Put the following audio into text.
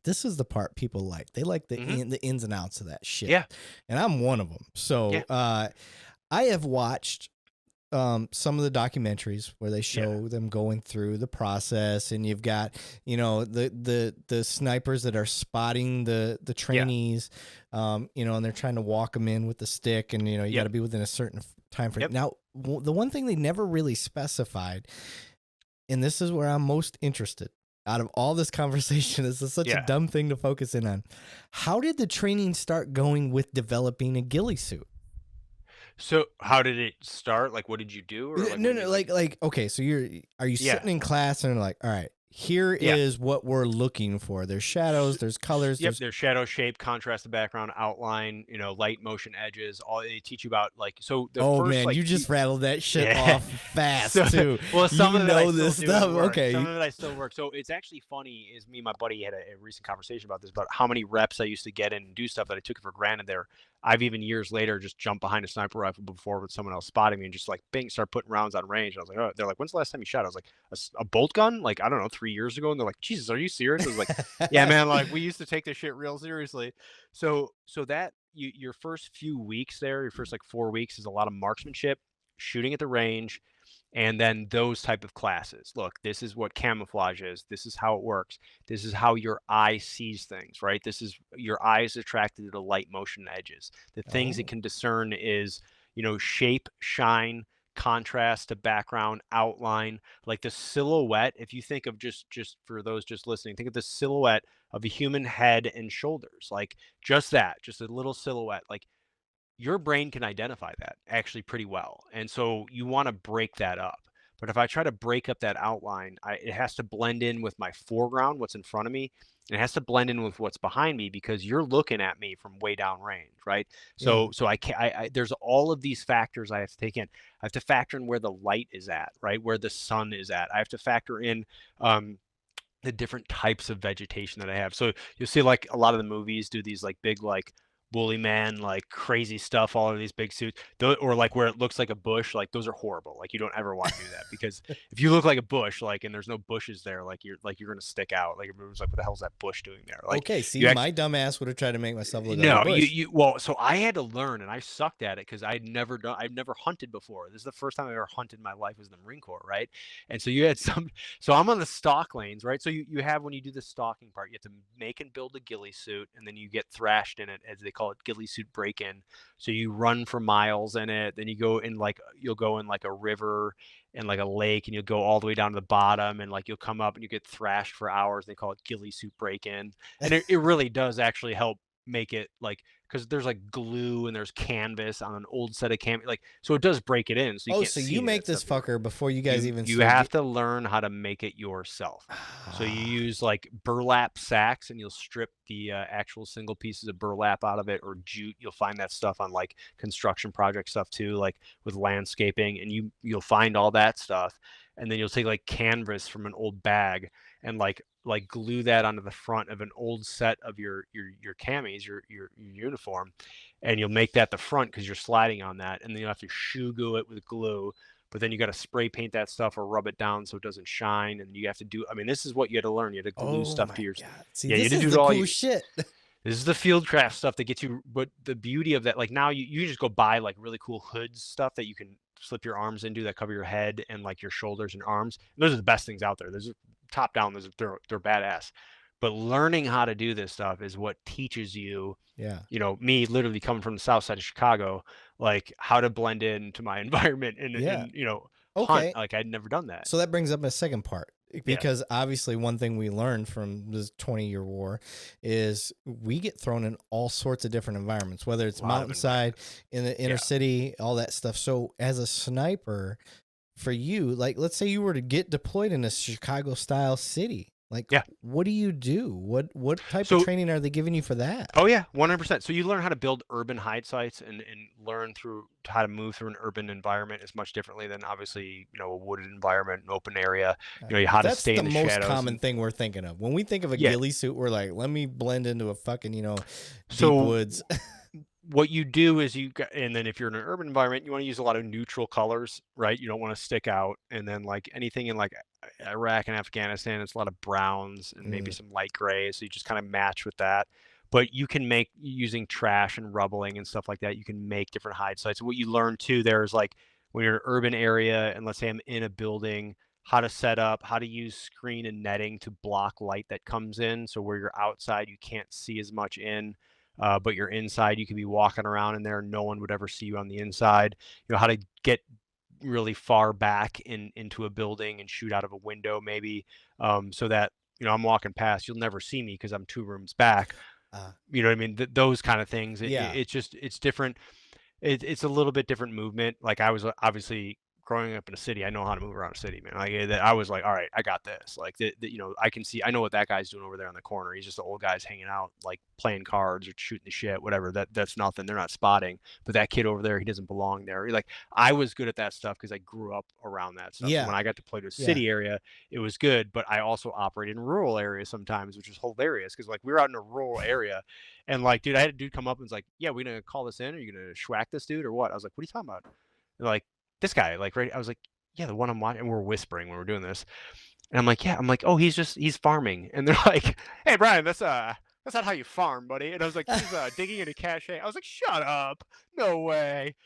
this is the part people like. They like the Mhm. the ins and outs of that shit. Yeah. And I'm one of them. So Yeah. I have watched some of the documentaries where they Yeah. show them going through the process, and you've got, you know, the snipers that are spotting the trainees, you know, and they're trying to walk them in with the stick, and you know, you got to Yep. be within a certain time frame. Yep. Now, the one thing they never really specified, and this is where I'm most interested out of all this conversation, this is such a Yeah. dumb thing to focus in on. How did the training start going with developing a ghillie suit? So how did it start? Like, what did you do? Or like, what No, do you no, mean? Like, like, okay, so are you yeah. sitting in class and like, all right, here Yeah. is what we're looking for. There's shadows, there's colors, Yep, there's there's shadow, shape, contrast the background, outline, light, motion, edges. All they teach you about, like, so the oh first man, like you just rattled that shit yeah. off fast So, too. well, some You of it I know still this do stuff. at work. Some Okay. of it I still work. So it's actually funny. Is me and my buddy had a recent conversation about this, about how many reps I used to get in and do stuff that I took it for granted. There, I've even years later just jumped behind a sniper rifle before with someone else spotting me and just like bing, start putting rounds on range. And I was like, oh, they're like, when's the last time you shot? I was like, a bolt gun? Like, I don't know, 3 years ago. And they're like, Jesus, are you serious? I was like, yeah, man. Like, we used to take this shit real seriously. So that your first few weeks there, your first like 4 weeks is a lot of marksmanship, shooting at the range, and then those type of classes. Look, this is what camouflage is. This is how it works. This is how your eye sees things, right? This is your eye is attracted to the light, motion, edges. The things it Oh. can discern is, shape, shine, contrast to background, outline, like the silhouette. If you think of just for those just listening, think of the silhouette of a human head and shoulders, like just that, just a little silhouette. Like your brain can identify that actually pretty well. And so you want to break that up. But if I try to break up that outline, it has to blend in with my foreground, what's in front of me. And it has to blend in with what's behind me because you're looking at me from way down range, right? Yeah. So I can there's all of these factors I have to take in. I have to factor in where the light is at, right? Where the sun is at. I have to factor in the different types of vegetation that I have. So you'll see like a lot of the movies do these like big like woolly man like crazy stuff, all of these big suits, or like where it looks like a bush. Like those are horrible. Like you don't ever want to do that because if you look like a bush, like and there's no bushes there, like you're gonna stick out. Like everyone's like, what the hell is that bush doing there? Like Okay, see, you my actually dumb ass would have tried to make myself look like a no, you bush. you well, so I had to learn and I sucked at it because I've never hunted before. This is the first time I ever hunted in my life was in the Marine Corps, right? And so you had some so I'm on the stalk lanes, right? So you have when you do the stalking part, you have to make and build a ghillie suit, and then you get thrashed in it, as they call it, ghillie suit break-in. So you run for miles in it, then you'll go in like a river and like a lake, and you'll go all the way down to the bottom, and like you'll come up and you get thrashed for hours. They call it ghillie suit break-in. And it really does actually help make it like because there's like glue and there's canvas on an old set of canvas, like so it does break it in so you Oh, can't so see you any of make that this stuff anymore. fucker before you guys you even you start have to learn how to make it yourself. So you use like burlap sacks and you'll strip the actual single pieces of burlap out of it, or jute. You'll find that stuff on like construction project stuff too, like with landscaping, and you'll find all that stuff. And then you'll take like canvas from an old bag and like glue that onto the front of an old set of your camis, your uniform, and you'll make that the front because you're sliding on that, and then you'll have to shoe glue it with glue. But then you got to spray paint that stuff or rub it down so it doesn't shine, and you have to do. I mean, this is what you had to learn. You had to glue Oh stuff my to your. god. See, Yeah, you this had to is do it the all. cool shit. This is the field craft stuff that gets you. But the beauty of that, like now you just go buy like really cool hoods stuff that you can slip your arms into that cover your head and like your shoulders and arms. And those are the best things out there. Those are top down. They're badass. But learning how to do this stuff is what teaches you. Yeah. Me literally coming from the south side of Chicago, like how to blend into my environment and Yeah. hunt. Okay. Like I'd never done that. So that brings up a second part, Yeah. because obviously one thing we learned from this 20-year war is we get thrown in all sorts of different environments, whether it's A lot of mountainside, in the inner Yeah. city, all that stuff. So as a sniper, for you, like let's say you were to get deployed in a Chicago style city, like Yeah. what do you do? What type of So training are they giving you for that? Oh yeah, 100%. So you learn how to build urban hide sites and learn through how to move through an urban environment is much differently than obviously, a wooded environment, an open area, how to That's stay the in the most shadows. common thing we're thinking of when we think of a Yeah. ghillie suit. We're like, let me blend into a fucking deep So woods. what you do is and then if you're in an urban environment, you want to use a lot of neutral colors, right? You don't want to stick out. And then like anything in like Iraq and Afghanistan, it's a lot of browns and maybe Mm, some light grays. So you just kind of match with that. But you can make using trash and rubbling and stuff like that, you can make different hide sites. What you learn too there is like when you're in an urban area and let's say I'm in a building, how to set up, how to use screen and netting to block light that comes in. So where you're outside, you can't see as much in, but you're inside, you could be walking around in there, no one would ever see you on the inside. You know how to get really far back into a building and shoot out of a window, maybe, so that I'm walking past, you'll never see me because I'm 2 rooms back. uh, You know what I mean? Those kind of things. yeah. It's just it's different. It's a little bit different movement. Like I was obviously growing up in a city, I know how to move around a city, man. Like I was like, all right, I got this. Like I can see, I know what that guy's doing over there on the corner. He's just the old guys hanging out, like playing cards or shooting the shit, whatever. That's nothing. They're not spotting. But that kid over there, he doesn't belong there. Like I was good at that stuff because I grew up around that stuff. So Yeah. when I got to play to a Yeah. city area, it was good. But I also operated in rural areas sometimes, which is hilarious because like we were out in a rural area and like, dude, I had a dude come up and was like, "Yeah, we gonna call this in? Are you gonna schwack this dude or what?" I was like, "What are you talking about?" They're like, "This guy, like, right?" I was like, "Yeah, the one I'm watching." And we're whispering when we're doing this, and I'm like, "Yeah." I'm like, "Oh, he's farming," and they're like, "Hey, Brian, that's not how you farm, buddy." And I was like, "He's digging in a cache." I was like, "Shut up, no way."